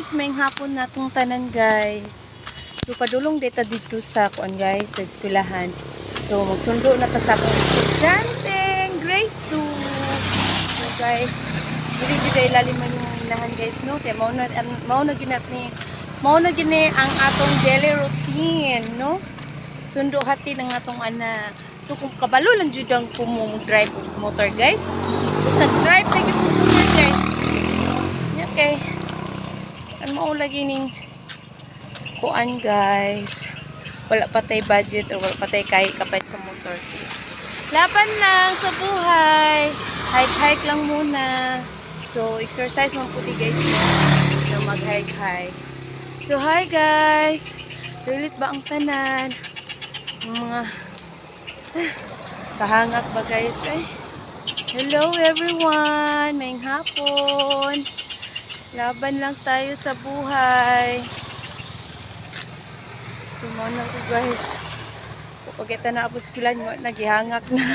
guys, may hapon natong tanan guys. So padulong data dito sa kuan guys, sa eskwelahan. So magsundo na ta sa akong estudyante, grade 2. So guys, dili jud ay lalim man yung ilahan guys no. Kaya mao na gini ang atong daily routine no. Sundo hati ng atong ana. So kung kabalo lang jud ang drive motor guys. So nag-drive na gyud motor guys. Okay. Ano lagi ning kuan guys. Wala pa tay budget or wala pa tay kay kapait sa motor. So, laban lang sa buhay. Hike-hike lang muna. So exercise man pudi guys na mag-hike-hike. So hi guys. Dilit ba ang tanan? Yung mga kahangak ba guys eh? Hello everyone. Maying hapon. Laban lang tayo sa buhay. Sumana ko guys. Kapag ito na ako skulan, nagihangak na.